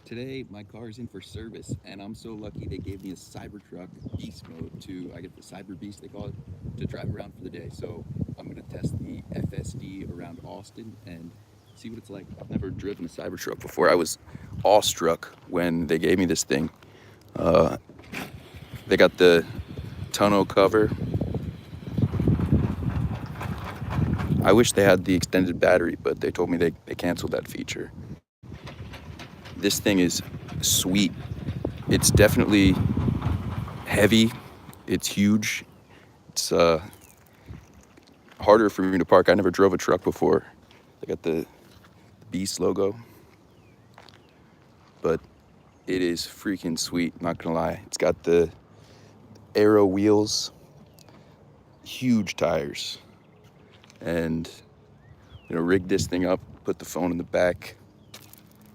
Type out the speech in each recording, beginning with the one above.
Today, my car is in for service, and I'm so lucky they gave me a Cybertruck Beast mode I get the Cyberbeast, they call it, to drive around for the day. So I'm going to test the FSD around Austin and see what it's like. I've never driven a Cybertruck before. I was awestruck when they gave me this thing. They got the tonneau cover. I wish they had the extended battery, but they told me they canceled that feature. This thing is sweet. It's definitely heavy. It's huge. It's harder for me to park. I never drove a truck before. They got the Beast logo, but it is freaking sweet, not gonna lie. It's got the aero wheels, huge tires, and rig this thing up, put the phone in the back,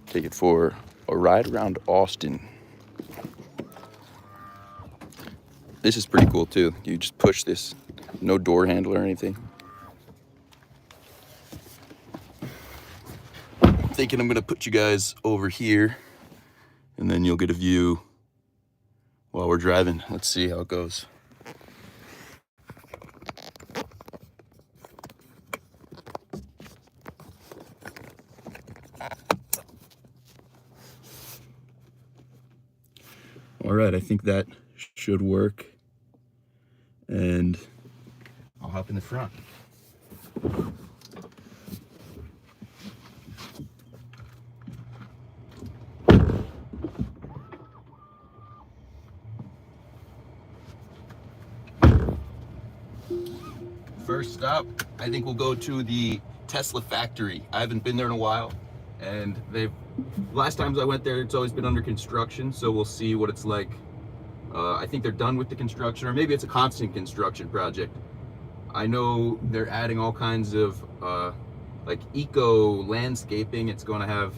take it for a ride around Austin. This is pretty cool too. You just push this, no door handle or anything. I'm thinking I'm gonna put you guys over here and then you'll get a view while we're driving. Let's see how it goes. All right, I think that should work. And I'll hop in the front. First stop, I think we'll go to the Tesla factory. I haven't been there in a while, and last times I went there, it's always been under construction, so we'll see what it's like. I think they're done with the construction, or maybe it's a constant construction project. I know they're adding all kinds of like eco landscaping. It's going to have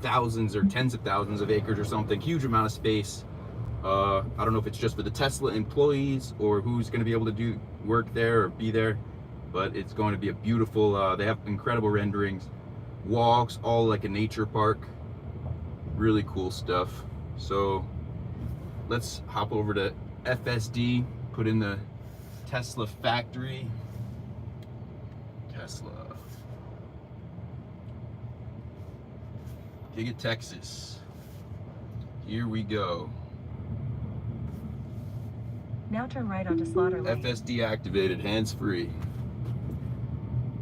thousands or tens of thousands of acres or something, huge amount of space. I don't know if it's just for the Tesla employees or who's going to be able to do work there or be there, but it's going to be a beautiful, they have incredible renderings, walks, all like a nature park, really cool stuff. So let's hop over to FSD, put in the Tesla factory. Tesla. Giga, Texas. Here we go. Now turn right onto Slaughter Lane. FSD activated, hands-free.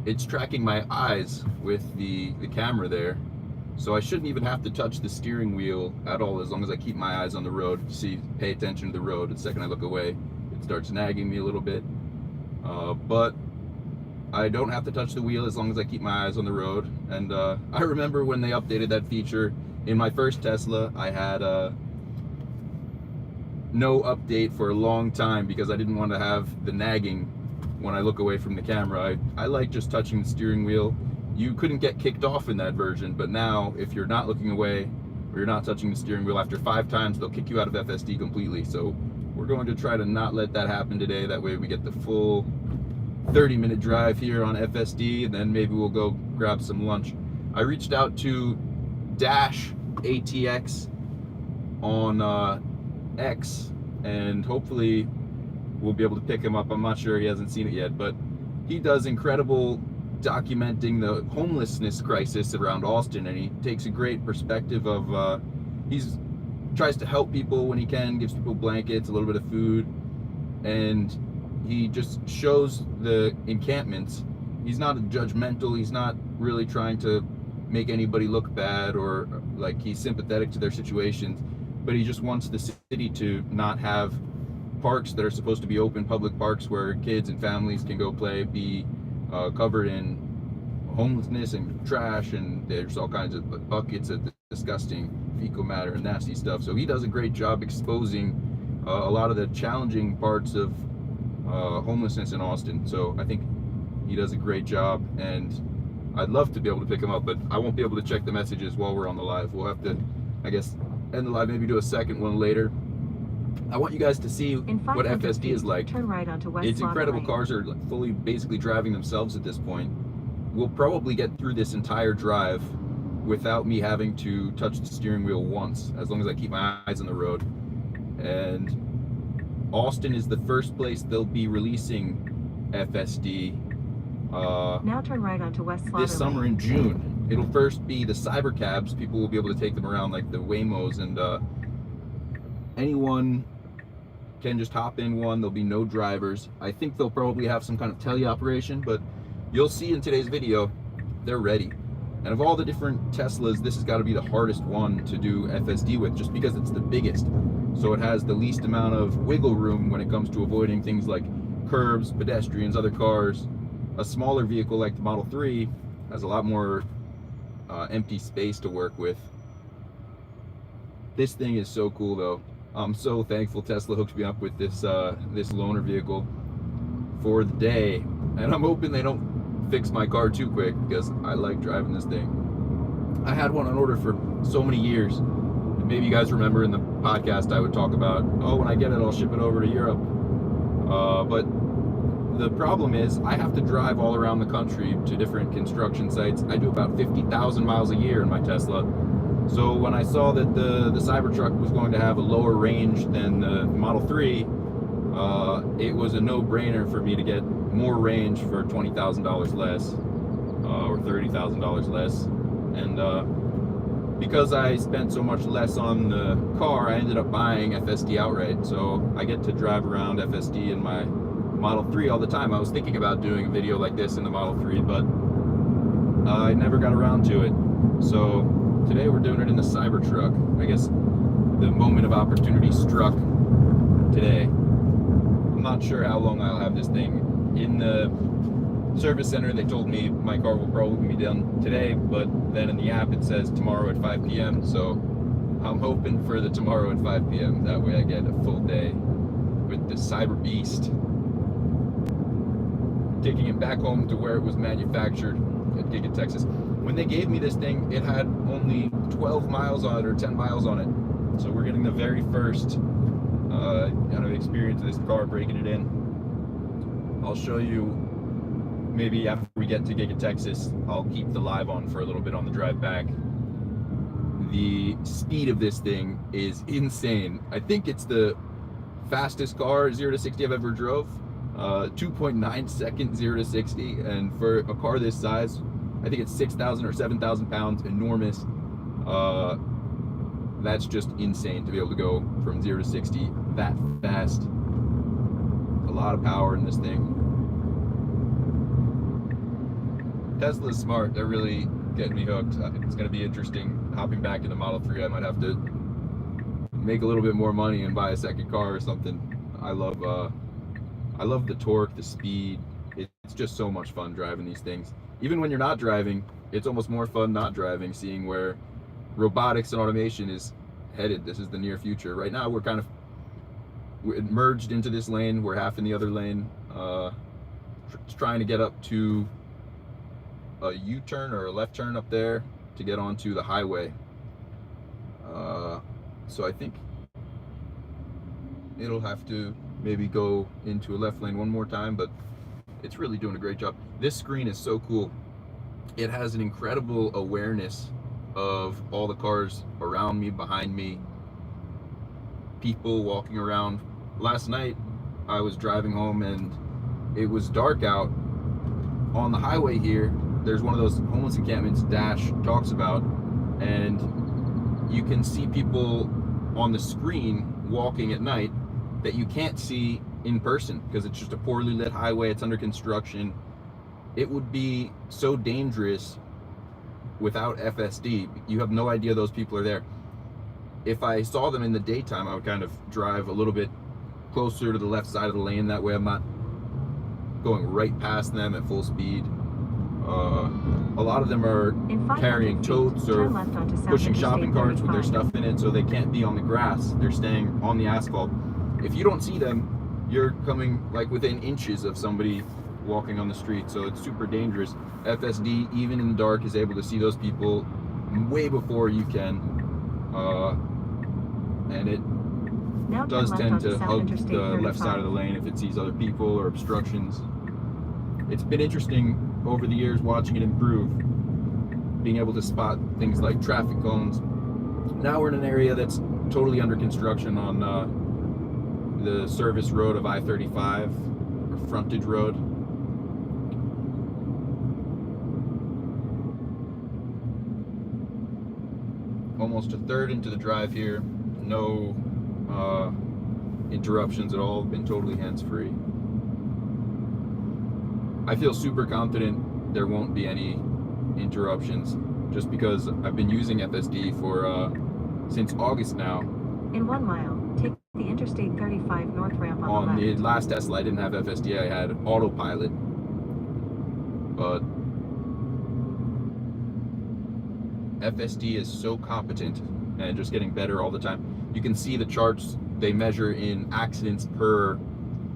It's tracking my eyes with the camera there, so I shouldn't even have to touch the steering wheel at all as long as I keep my eyes on the road. See, pay attention to the road. The second I look away, it starts nagging me a little bit. But I don't have to touch the wheel as long as I keep my eyes on the road. And I remember when they updated that feature in my first Tesla, I had no update for a long time because I didn't want to have the nagging when I look away from the camera. I like just touching the steering wheel. You couldn't get kicked off in that version, but now if you're not looking away or you're not touching the steering wheel, after 5 times they'll kick you out of FSD completely. So we're going to try to not let that happen today. That way we get the full 30-minute drive here on FSD, and then maybe we'll go grab some lunch. I reached out to Dash ATX on X, and hopefully we'll be able to pick him up. I'm not sure, he hasn't seen it yet, but he does incredible documenting the homelessness crisis around Austin, and he takes a great perspective of he's tries to help people when he can, gives people blankets, a little bit of food, and he just shows the encampments. He's not judgmental, he's not really trying to make anybody look bad, or like he's sympathetic to their situations, but he just wants the city to not have parks that are supposed to be open, public parks where kids and families can go play, be covered in homelessness and trash, and there's all kinds of buckets of disgusting fecal matter and nasty stuff. So he does a great job exposing a lot of the challenging parts of homelessness in Austin. So I think he does a great job, and I'd love to be able to pick him up, but I won't be able to check the messages while we're on the live. We'll have to, I guess, end the live, maybe do a second one later. I want you guys to see what FSD is like. Turn right onto West It's incredible. Lane. Cars are fully basically driving themselves at this point. We'll probably get through this entire drive without me having to touch the steering wheel once, as long as I keep my eyes on the road. And Austin is the first place they'll be releasing FSD. Now turn right onto West Slaughter This summer Lane. in June. It'll first be the cyber cabs. People will be able to take them around like the Waymos, and anyone can just hop in one. There'll be no drivers. I think they'll probably have some kind of teleoperation, but you'll see in today's video, they're ready. And of all the different Teslas, this has got to be the hardest one to do FSD with, just because it's the biggest. So it has the least amount of wiggle room when it comes to avoiding things like curbs, pedestrians, other cars. A smaller vehicle like the Model 3 has a lot more empty space to work with. This thing is so cool though. I'm so thankful Tesla hooked me up with this this loaner vehicle for the day, and I'm hoping they don't fix my car too quick, because I like driving this thing. I had one on order for so many years. Maybe you guys remember in the podcast I would talk about, oh, when I get it I'll ship it over to Europe. But the problem is I have to drive all around the country to different construction sites. I do about 50,000 miles a year in my Tesla. So when I saw that the Cybertruck was going to have a lower range than the Model 3, it was a no-brainer for me to get more range for $20,000 less, or $30,000 less. And because I spent so much less on the car, I ended up buying FSD outright. So I get to drive around FSD in my Model 3 all the time. I was thinking about doing a video like this in the Model 3, but I never got around to it. So today we're doing it in the Cybertruck. I guess the moment of opportunity struck today. I'm not sure how long I'll have this thing in the service center. They told me my car will probably be done today, but then in the app it says tomorrow at 5 p.m. So I'm hoping for the tomorrow at 5 p.m. That way I get a full day with the Cyberbeast. Taking it back home to where it was manufactured at Giga, Texas. When they gave me this thing, it had only 12 miles on it, or 10 miles on it. So we're getting the very first kind of experience of this car, breaking it in. I'll show you maybe after we get to Giga, Texas. I'll keep the live on for a little bit on the drive back. The speed of this thing is insane. I think it's the fastest car 0 to 60 I've ever drove. 2.9 seconds 0 to 60, and for a car this size, I think it's 6,000 or 7,000 pounds, enormous. That's just insane to be able to go from 0 to 60 that fast. A lot of power in this thing. Tesla's smart. They're really getting me hooked. It's going to be interesting hopping back into Model 3. I might have to make a little bit more money and buy a second car or something. I love the torque, the speed. It's just so much fun driving these things. Even when you're not driving, it's almost more fun not driving, seeing where robotics and automation is headed. This is the near future. Right now, we're merged into this lane. We're half in the other lane, trying to get up to a U-turn or a left turn up there to get onto the highway. So I think it'll have to maybe go into a left lane one more time, but it's really doing a great job. This screen is so cool. It has an incredible awareness of all the cars around me, behind me, people walking around. Last night I was driving home and it was dark out. On the highway here, there's one of those homeless encampments Dash talks about, and you can see people on the screen walking at night that you can't see in person because it's just a poorly lit highway. It's under construction. It would be so dangerous without FSD. You have no idea those people are there. If I saw them in the daytime, I would kind of drive a little bit closer to the left side of the lane. That way I'm not going right past them at full speed. A lot of them are carrying totes or pushing shopping carts with their stuff in it, so they can't be on the grass. They're staying on the asphalt. If you don't see them, you're coming like within inches of somebody walking on the street, so it's super dangerous. FSD, even in the dark, is able to see those people way before you can, and it does tend to hug the left side of the lane if it sees other people or obstructions. It's been interesting over the years watching it improve. being able to spot things like traffic cones. Now we're in an area that's totally under construction on the service road of I-35, or frontage road. Almost a third into the drive here, no interruptions at all, been totally hands-free. I feel super confident there won't be any interruptions, just because I've been using FSD for since August now. In 1 mile, take the Interstate 35 north ramp on the left. The last Tesla, I didn't have FSD, I had autopilot. But FSD is so competent and just getting better all the time. You can see the charts they measure in accidents per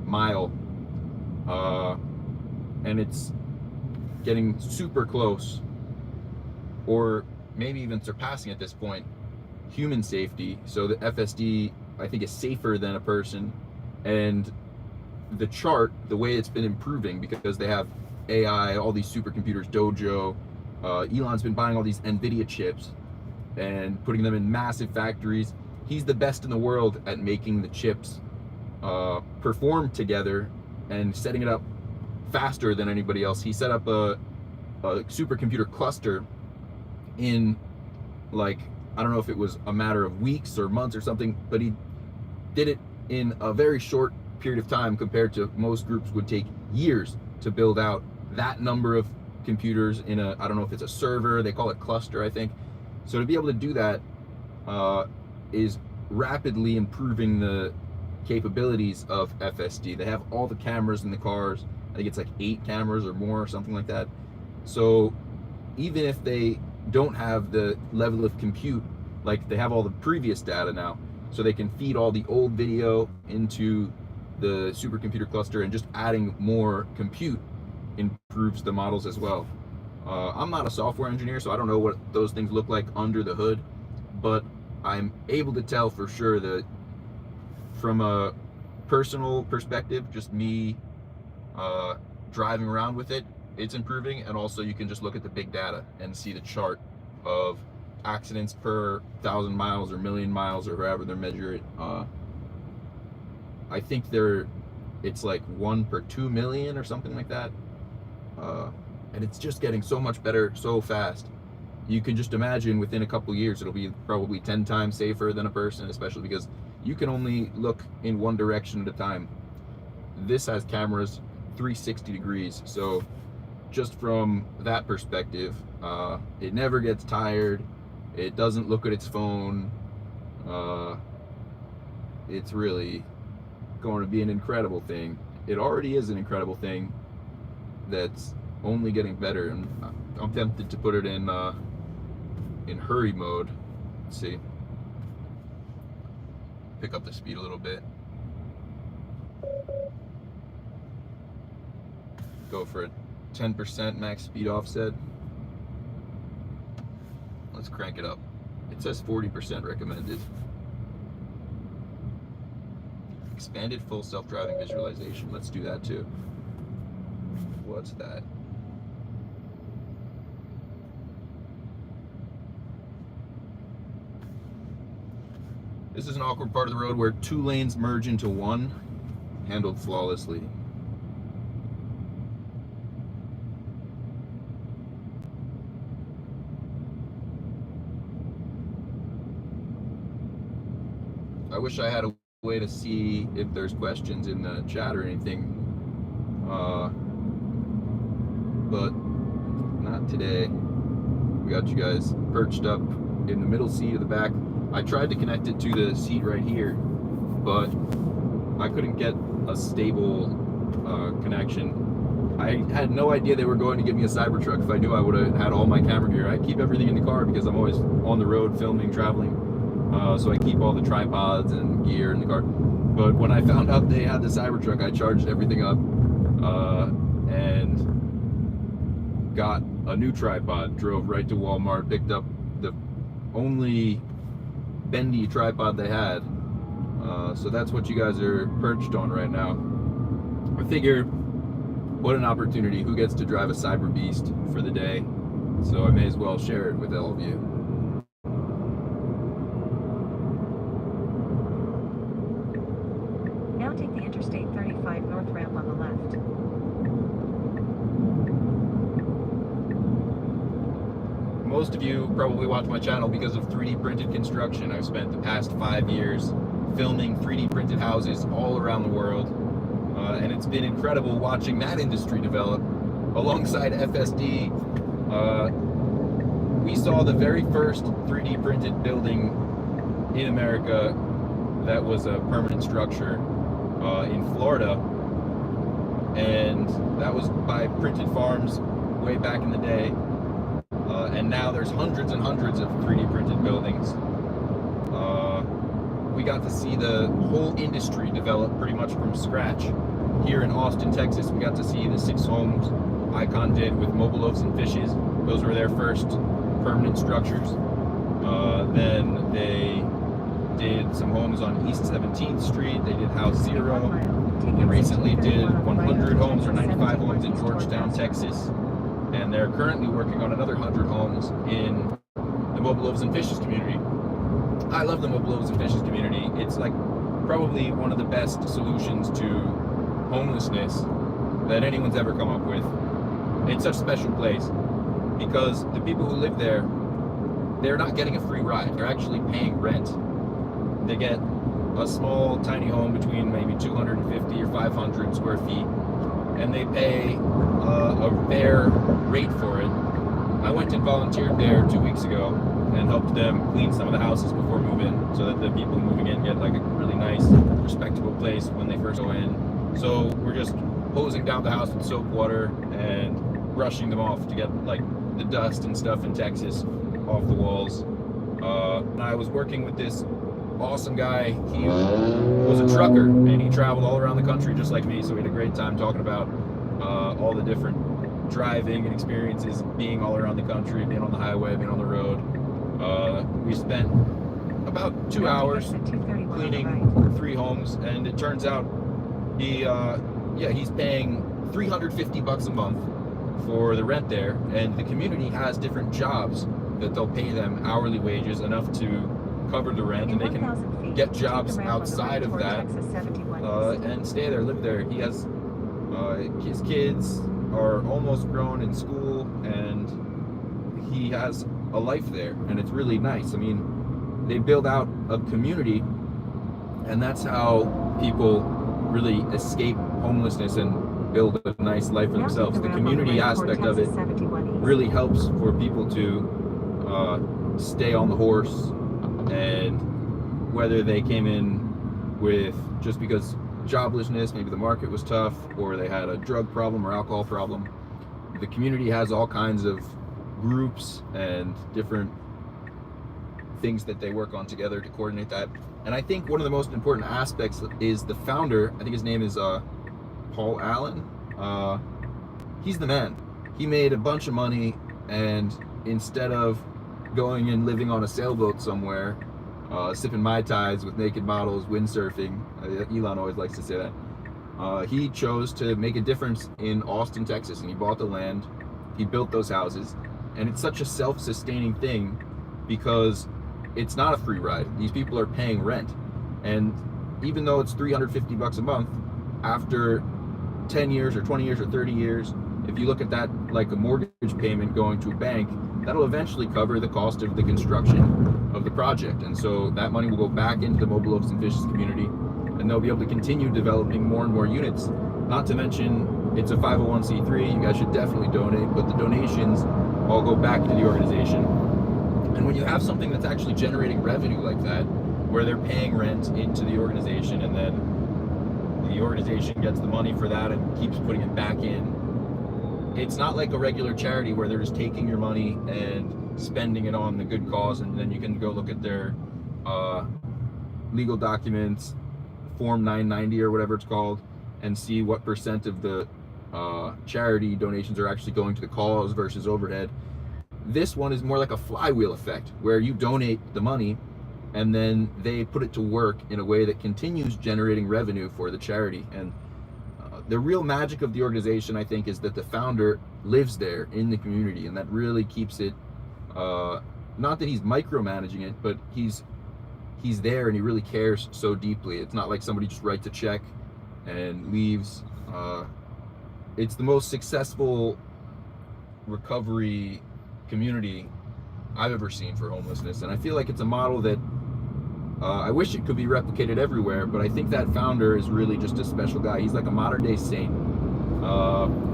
mile, and it's getting super close, or maybe even surpassing at this point human safety. So the FSD, I think, is safer than a person. And the chart, the way it's been improving, because they have AI, all these supercomputers, Dojo, Elon's been buying all these NVIDIA chips and putting them in massive factories. He's the best in the world at making the chips perform together and setting it up faster than anybody else. He set up a supercomputer cluster in, like, I don't know if it was a matter of weeks or months or something, but he did it in a very short period of time compared to most groups would take years to build out that number of computers in a, I don't know if it's a server, they call it cluster, I think. So to be able to do that is rapidly improving the capabilities of FSD. They have all the cameras in the cars. I think it's like 8 cameras or more or something like that. So even if they don't have the level of compute, like they have all the previous data now, so they can feed all the old video into the supercomputer cluster, and just adding more compute improves the models as well. I'm not a software engineer, so I don't know what those things look like under the hood, but I'm able to tell for sure that from a personal perspective, just me driving around with it, it's improving. And also you can just look at the big data and see the chart of accidents per 1,000 miles or million miles or however they measure it. I think it's like 1 per 2 million or something like that. And it's just getting so much better so fast. You can just imagine within a couple years it'll be probably 10 times safer than a person, especially because you can only look in one direction at a time. This has cameras 360 degrees, so just from that perspective, it never gets tired. It doesn't look at its phone. It's really going to be an incredible thing. It already is an incredible thing that's only getting better, and I'm tempted to put it in hurry mode. Let's see. Pick up the speed a little bit. Go for a 10% max speed offset. Let's crank it up. It says 40% recommended. Expanded full self-driving visualization. Let's do that too. What's that? This is an awkward part of the road where 2 lanes merge into one, handled flawlessly. I wish I had a way to see if there's questions in the chat or anything, but not today. We got you guys perched up in the middle seat of the back. I tried to connect it to the seat right here, but I couldn't get a stable connection. I had no idea they were going to give me a Cybertruck. If I knew, I would have had all my camera gear. I keep everything in the car because I'm always on the road filming, traveling. So I keep all the tripods and gear in the car. But when I found out they had the Cybertruck, I charged everything up and got a new tripod. Drove right to Walmart, picked up the only bendy tripod they had. So that's what you guys are perched on right now. I figure, what an opportunity. Who gets to drive a Cyberbeast for the day? so I may as well share it with all of you. Now take the Interstate 35 North ramp on the left. Most of you probably watch my channel because of 3D printed construction. I've spent the past 5 years filming 3D printed houses all around the world, and it's been incredible watching that industry develop alongside FSD. We saw the very first 3D printed building in America that was a permanent structure in Florida, and that was by Printed Farms way back in the day. And now there's hundreds and hundreds of 3D printed buildings. We got to see the whole industry develop pretty much from scratch. Here in Austin, Texas, we got to see the 6 homes Icon did with Mobile Loaves and Fishes. Those were their first permanent structures. Then they did some homes on East 17th Street. They did House Zero. They recently did 100 homes or 95 homes in Georgetown, Texas. And they're currently working on another 100 homes in the Mobile Loaves and Fishes community. I love the Mobile Loaves and Fishes community. It's like probably one of the best solutions to homelessness that anyone's ever come up with. It's such a special place because the people who live there, they're not getting a free ride. They're actually paying rent. They get a small, tiny home between maybe 250 or 500 square feet, and they pay a fair rate for it. I went and volunteered there 2 weeks ago and helped them clean some of the houses before move-in, so that the people moving in get like a really nice, respectable place when they first go in. So we're just hosing down the house with soap water and brushing them off to get like the dust and stuff in Texas off the walls. And I was working with this awesome guy. He was a trucker and he traveled all around the country just like me, so we had a great time talking about all the different driving and experiences being all around the country, being on the highway, being on the road. We spent about 2 hours cleaning 3 homes, and it turns out he's paying $350 a month for the rent there, and the community has different jobs that they'll pay them hourly wages enough to cover the rent, and they can get jobs outside of that and stay there, live there. He has his kids are almost grown in school, and he has a life there, and it's really nice. I mean, they build out a community, and that's how people really escape homelessness and build a nice life for themselves. The community aspect of it really helps for people to stay on the horse, and whether they came in with just because joblessness, maybe the market was tough, or they had a drug problem or alcohol problem, the community has all kinds of groups and different things that they work on together to coordinate that. And I think one of the most important aspects is the founder. I think his name is Paul Allen. He's the man. He made a bunch of money, and instead of going and living on a sailboat somewhere, sipping Mai Tais with naked models, windsurfing, Elon always likes to say that, he chose to make a difference in Austin, Texas, and he bought the land, he built those houses, and it's such a self-sustaining thing because it's not a free ride. These people are paying rent, and even though it's $350 a month, after 10 years or 20 years or 30 years, if you look at that like a mortgage payment going to a bank, that'll eventually cover the cost of the construction of the project. And so that money will go back into the Mobile Loaves and Fishes community, and they'll be able to continue developing more and more units. Not to mention, it's a 501c3, you guys should definitely donate, but the donations all go back into the organization. And when you have something that's actually generating revenue like that, where they're paying rent into the organization, and then the organization gets the money for that and keeps putting it back in, it's not like a regular charity where they're just taking your money and spending it on the good cause, and then you can go look at their legal documents, Form 990 or whatever it's called, and see what percent of the charity donations are actually going to the cause versus overhead. This one is more like a flywheel effect, where you donate the money and then they put it to work in a way that continues generating revenue for the charity. And the real magic of the organization, I think, is that the founder lives there in the community, and that really keeps it, not that he's micromanaging it, but he's there and he really cares so deeply. It's not like somebody just writes a check and leaves. It's the most successful recovery community I've ever seen for homelessness, and I feel like it's a model that I wish it could be replicated everywhere, but I think that founder is really just a special guy. He's like a modern day saint.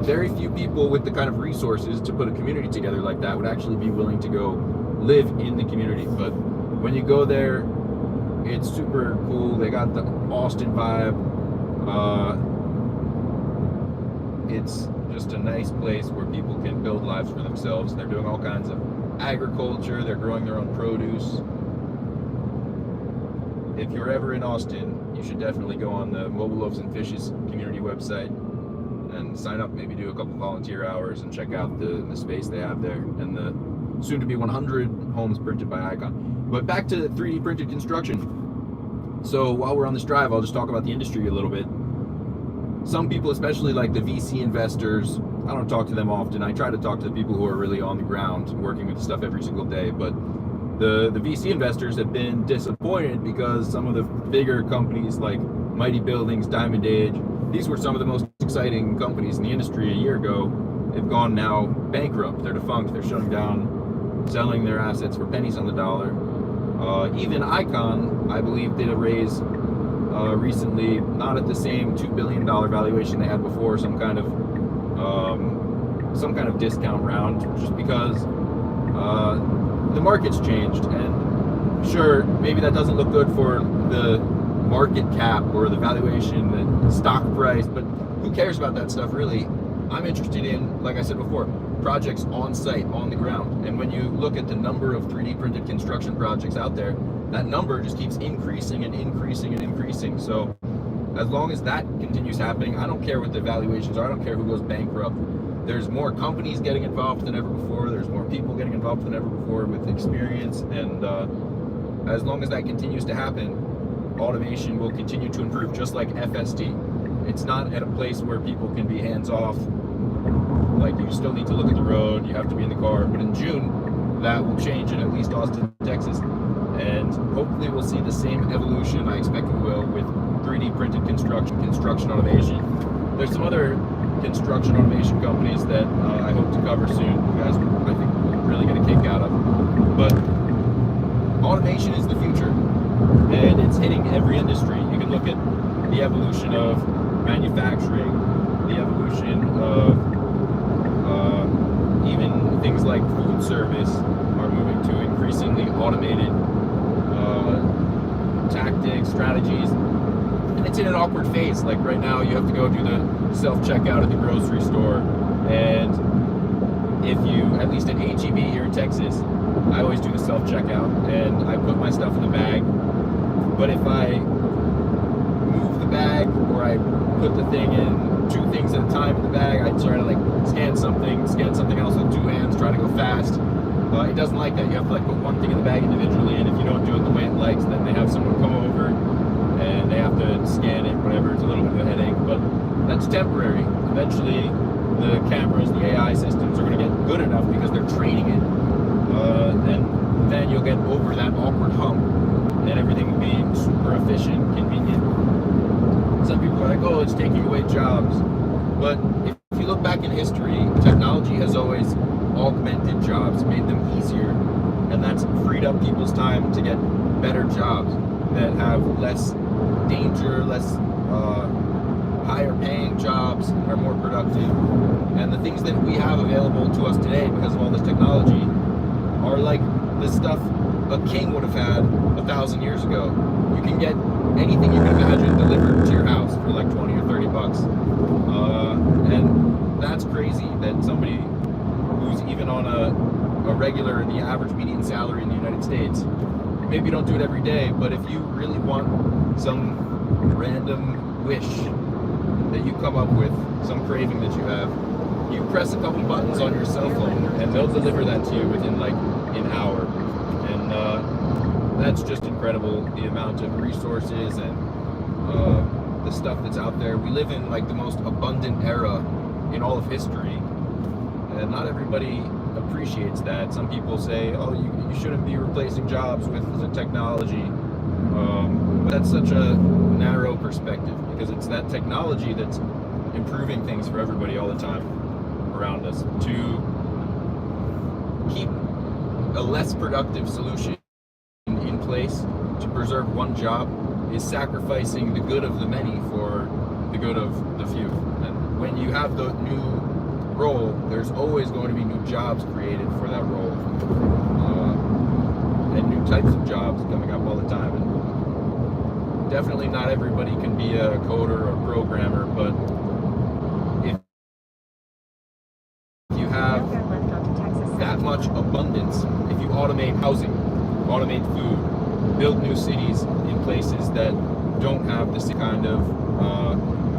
Very few people with the kind of resources to put a community together like that would actually be willing to go live in the community. But when you go there, it's super cool. They got the Austin vibe. It's just a nice place where people can build lives for themselves. They're doing all kinds of agriculture. They're growing their own produce. If you're ever in Austin, you should definitely go on the Mobile Loaves and Fishes community website and sign up, maybe do a couple volunteer hours and check out the space they have there and the soon to be 100 homes printed by Icon. But back to 3D printed construction. So while we're on this drive, I'll just talk about the industry a little bit. Some people, especially like the VC investors, I don't talk to them often. I try to talk to the people who are really on the ground working with stuff every single day, but the VC investors have been disappointed because some of the bigger companies like Mighty Buildings, Diamond Age, these were some of the most exciting companies in the industry a year ago, have gone now bankrupt. They're defunct. They're shutting down, selling their assets for pennies on the dollar. Even Icon, I believe, did a raise recently, not at the same $2 billion valuation they had before, some kind of discount round, just because the market's changed. And sure, maybe that doesn't look good for the market cap or the valuation, the stock price, but who cares about that stuff really? I'm interested in, like I said before, projects on site, on the ground. And when you look at the number of 3D printed construction projects out there, that number just keeps increasing and increasing and increasing. So as long as that continues happening, I don't care what the valuations are. I don't care who goes bankrupt. There's more companies getting involved than ever before. There's more people getting involved than ever before with experience. And as long as that continues to happen, automation will continue to improve, just like FSD. It's not at a place where people can be hands-off. Like, you still need to look at the road, you have to be in the car. But in June, that will change in at least Austin, Texas. And hopefully we'll see the same evolution, I expect we will, with 3D printed construction automation. There's some other construction automation companies that I hope to cover soon. You guys, I think, will really get a kick out of. But automation is the future, and it's hitting every industry. You can look at the evolution of manufacturing, the evolution of even things like food service are moving to increasingly automated tactics, strategies. And it's in an awkward phase. Like right now, you have to go do the self-checkout at the grocery store. And if you, at least at HEB here in Texas, I always do the self-checkout and I put my stuff in the bag. But if I move the bag or I put the thing in, 2 things at a time in the bag, I try to like scan something else with 2 hands, try to go fast. It doesn't like that. You have to like put one thing in the bag individually, and if you don't do it the way it likes, then they have someone come over and they have to scan it, whatever. It's a little bit of a headache, but that's temporary. Eventually, the cameras, the AI systems are going to get good enough because they're training it, and then you'll get over that awkward hump, and everything will be super efficient, convenient. Some people are like, oh, it's taking away jobs. But if you look back in history, technology has always augmented jobs, made them easier, and that's freed up people's time to get better jobs that have less danger, less higher paying jobs, are more productive. And the things that we have available to us today because of all this technology are like the stuff a king would have had 1,000 years ago. You can get anything you can imagine delivered to your house for like 20 or 30 bucks. And that's crazy that somebody who's even on a regular, the average median salary in the United States, maybe you don't do it every day, but if you really want some random wish that you come up with, some craving that you have, you press a couple buttons on your cell phone and they'll deliver that to you within like an hour. And that's just incredible, the amount of resources and the stuff that's out there. We live in like the most abundant era in all of history, And not everybody appreciates that. Some people say, oh, you shouldn't be replacing jobs with the technology. But that's such a narrow perspective, because it's that technology that's improving things for everybody all the time around us. To keep a less productive solution in place to preserve one job is sacrificing the good of the many for the good of the few. And when you have the new role, there's always going to be new jobs created for that role, and new types of jobs coming up all the time. And definitely not everybody can be a coder or programmer, but if you have that much abundance, if you automate housing, automate food, build new cities in places that don't have the same kind of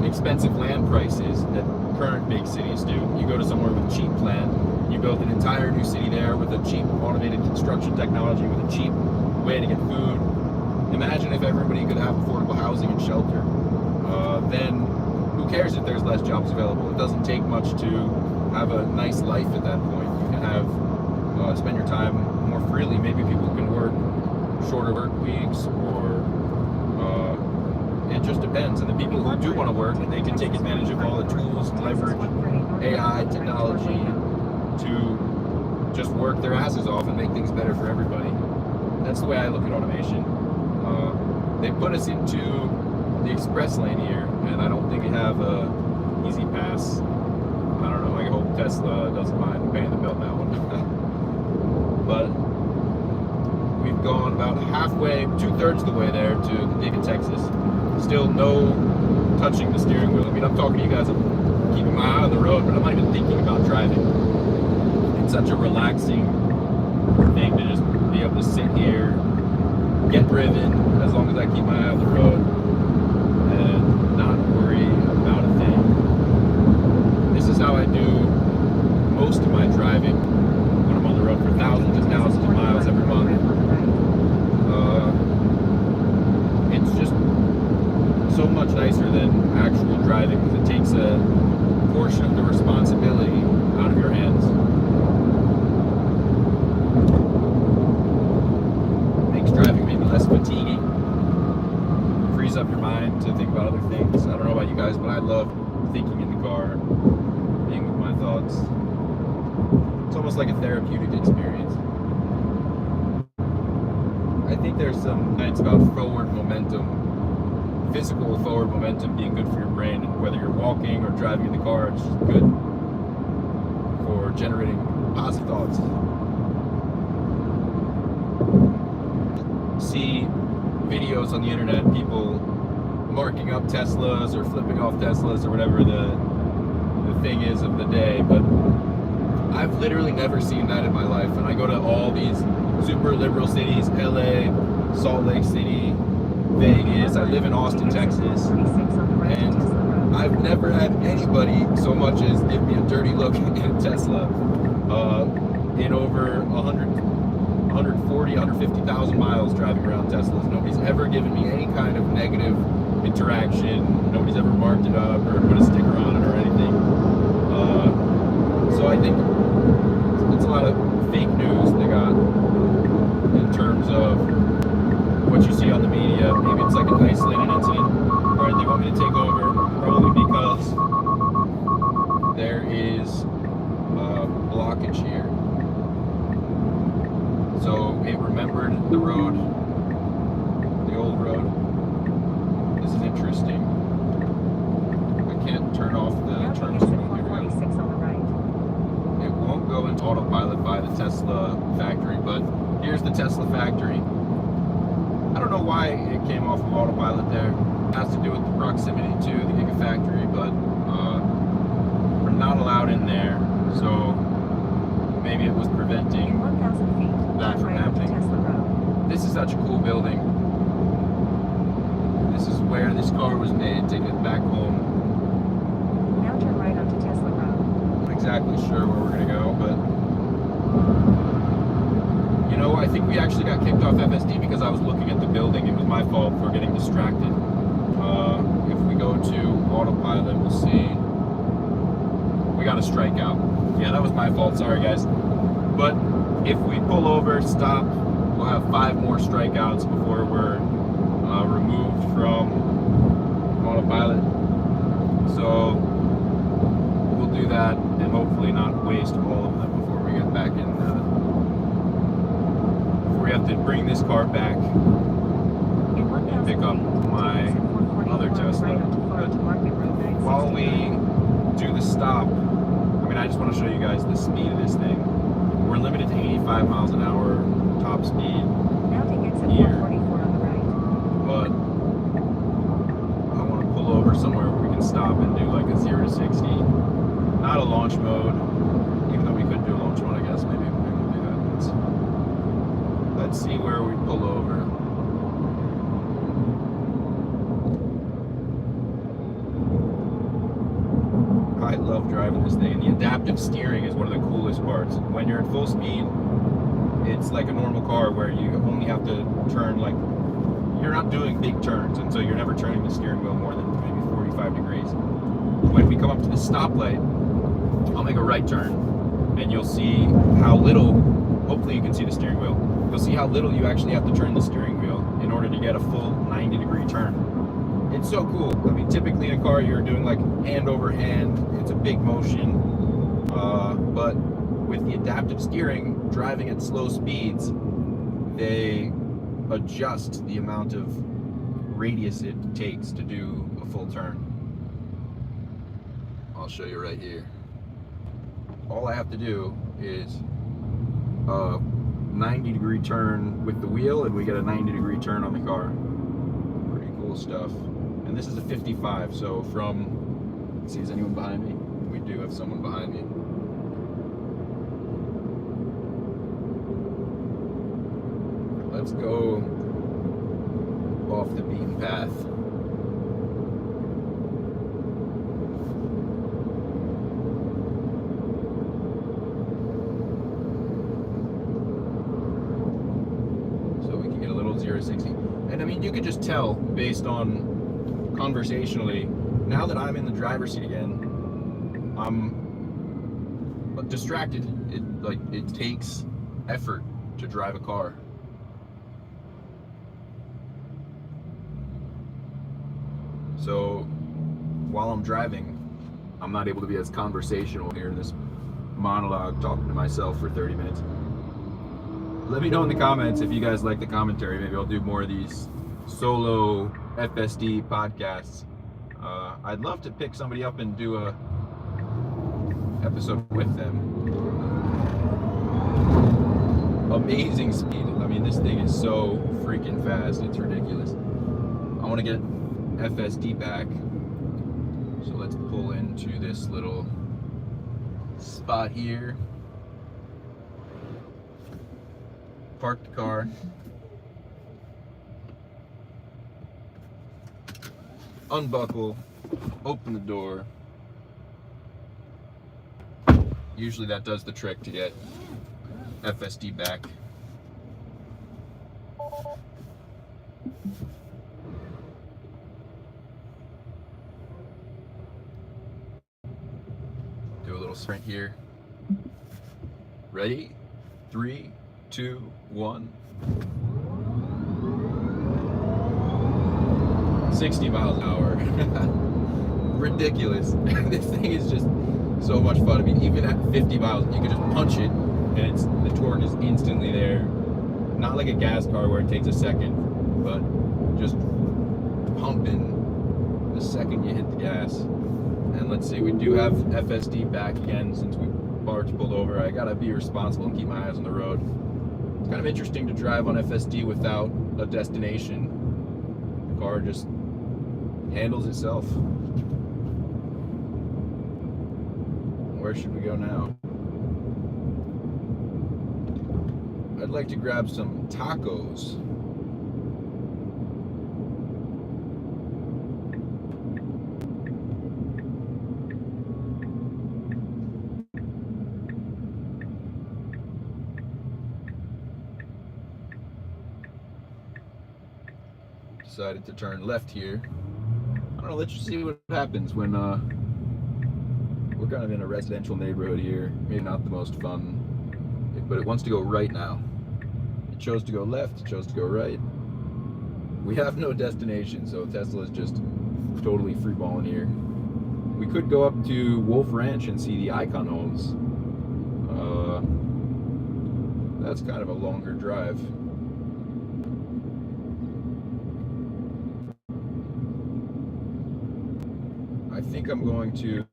expensive land prices that current big cities do. You go to somewhere with cheap land, you build an entire new city there with a cheap automated construction technology, with a cheap way to get food. Imagine if everybody could have affordable housing and shelter. Then who cares if there's less jobs available? It doesn't take much to have a nice life at that point. You can have spend your time more freely. Maybe people can work shorter work weeks, or it just depends. And the people who do want to work, they can take advantage of all the tools and leverage AI technology to just work their asses off and make things better for everybody. That's the way I look at automation. They put us into the express lane here, and I don't think we have a easy pass. I don't know, I hope Tesla doesn't mind paying the bill on that one. But we've gone about halfway, 2/3 of the way there to the Giga Texas. Still no touching the steering wheel. I mean, I'm talking to you guys, I'm keeping my eye on the road, but I'm not even thinking about driving. It's such a relaxing thing to just be able to sit here, get driven, as long as I keep my eye on the road and not worry about a thing. This is how I do most of my driving when I'm on the road for thousands and thousands of miles every month. It's just so much nicer than actual driving, because it takes a portion of the responsibility out of your hands. Makes driving maybe less fatiguing. Frees up your mind to think about other things. I don't know about you guys, but I love thinking in the car, being with my thoughts. It's almost like a therapeutic experience. I think there's some nights about forward momentum, physical forward momentum being good for your brain, and whether you're walking or driving in the car, it's just good for generating positive thoughts. See videos on the internet, people marking up Teslas or flipping off Teslas or whatever the thing is of the day, but I've literally never seen that in my life. And I go to all these super liberal cities, LA, Salt Lake City, Vegas. I live in Austin, Texas, and I've never had anybody so much as give me a dirty look in a Tesla in over 140, 150,000 miles driving around Teslas. Nobody's ever given me any kind of negative interaction. Nobody's ever marked it up or put a sticker on it or anything. So I think it's a lot of fake news they got in terms of what you see on the media. Maybe it's like an isolated incident. All right, they want me to take over probably because there is a blockage here. So it remembered the road, the old road. This is interesting. I can't turn off the turn signal. It won't go into autopilot by the Tesla factory, but here's the Tesla factory. I don't know why it came off of autopilot there. It has to do with the proximity to the Gigafactory, but we're not allowed in there, so maybe it was preventing that from happening. This is such a cool building. This is where this car was made, taking it back home. Now turn right onto Tesla Road. I'm not exactly sure where we're gonna go, but you know, I think we actually got kicked off FSD because I was looking at the building. It was my fault for getting distracted. If we go to autopilot, we'll see. We got a strikeout. Yeah, that was my fault. Sorry, guys. But if we pull over, stop, we'll have 5 more strikeouts before we're removed from autopilot. So we'll do that and hopefully not waste all of them before we get back in. Before we have to bring this car back and pick up my other Tesla. But while we do the stop, I mean, I just want to show you guys the speed of this thing. We're limited to 85 miles an hour top speed here, but I want to pull over somewhere where we can stop and do like a 0 to 60. Not a launch mode, even though we could do a launch mode, I guess. Maybe we'll do that. Let's see where we pull over. I love driving this thing, and the adaptive steering is one of the coolest parts. When you're at full speed, it's like a normal car where you only have to turn, like, you're not doing big turns, and so you're never turning the steering wheel more than maybe 45 degrees. When we come up to the stoplight, I'll make a right turn, and you'll see how little, hopefully you can see the steering wheel, you'll see how little you actually have to turn the steering wheel in order to get a full 90-degree turn. It's so cool. I mean, typically in a car you're doing like hand over hand. It's a big motion, but with the adaptive steering, driving at slow speeds, they adjust the amount of radius it takes to do a full turn. I'll show you right here. All I have to do is a 90-degree turn with the wheel, and we get a 90-degree turn on the car. Pretty cool stuff. And this is a 55, so from, let's see, is anyone behind me? We do have someone behind me. Let's go off the beaten path. So we can get a little 0 to 60. And I mean, you could just tell based on conversationally, now that I'm in the driver's seat again, I'm distracted. It takes effort to drive a car. So while I'm driving, I'm not able to be as conversational here in this monologue talking to myself for 30 minutes. Let me know in the comments if you guys like the commentary. Maybe I'll do more of these solo FSD podcasts. I'd love to pick somebody up and do a episode with them. Amazing speed. I mean, this thing is so freaking fast. It's ridiculous. I want to get FSD back. So let's pull into this little spot here. Park the car. Unbuckle, open the door. Usually that does the trick to get FSD back. Do a little sprint here. Ready? 3, 2, 1. 60 miles an hour. Ridiculous. This thing is just so much fun. I mean, even at 50 miles, you can just punch it and the torque is instantly there. Not like a gas car where it takes a second, but just pumping the second you hit the gas. And let's see, we do have FSD back again since we pulled over. I gotta be responsible and keep my eyes on the road. It's kind of interesting to drive on FSD without a destination. The car just handles itself. Where should we go now? I'd like to grab some tacos. Decided to turn left here. I don't know, let's just see what happens when We're kind of in a residential neighborhood here. Maybe not the most fun, but it wants to go right now. It chose to go left, it chose to go right. We have no destination, so Tesla is just totally freeballing here. We could go up to Wolf Ranch and see the Icon homes. That's kind of a longer drive. I think I'm going to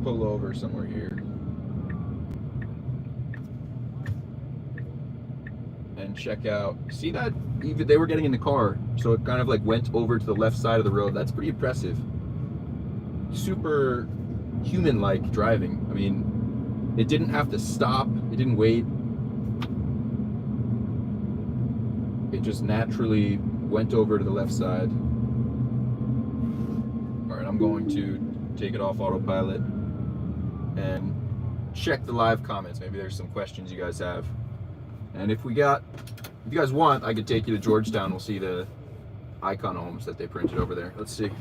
pull over somewhere here and check out. See that? Even they were getting in the car, so it kind of like went over to the left side of the road. That's pretty impressive. Super human-like driving. I mean, it didn't have to stop. It didn't wait. It just naturally went over to the left side. All right, I'm going to take it off autopilot and check the live comments. Maybe there's some questions you guys have. And if you guys want, I could take you to Georgetown. We'll see the Icon homes that they printed over there. Let's see.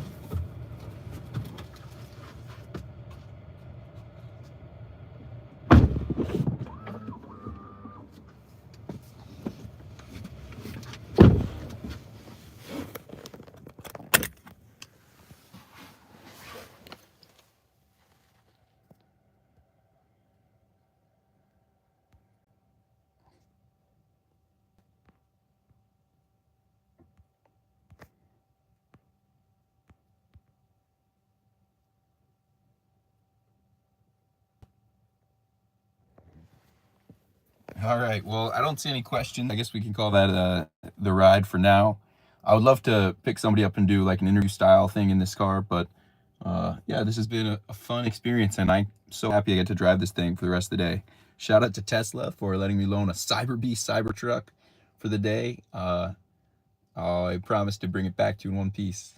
All right, well, I don't see any questions. I guess we can call that the ride for now. I would love to pick somebody up and do like an interview style thing in this car, but yeah, this has been a fun experience, and I'm so happy I get to drive this thing for the rest of the day. Shout out to Tesla for letting me loan a Cyberbeast Cybertruck for the day. I promise to bring it back to you in one piece.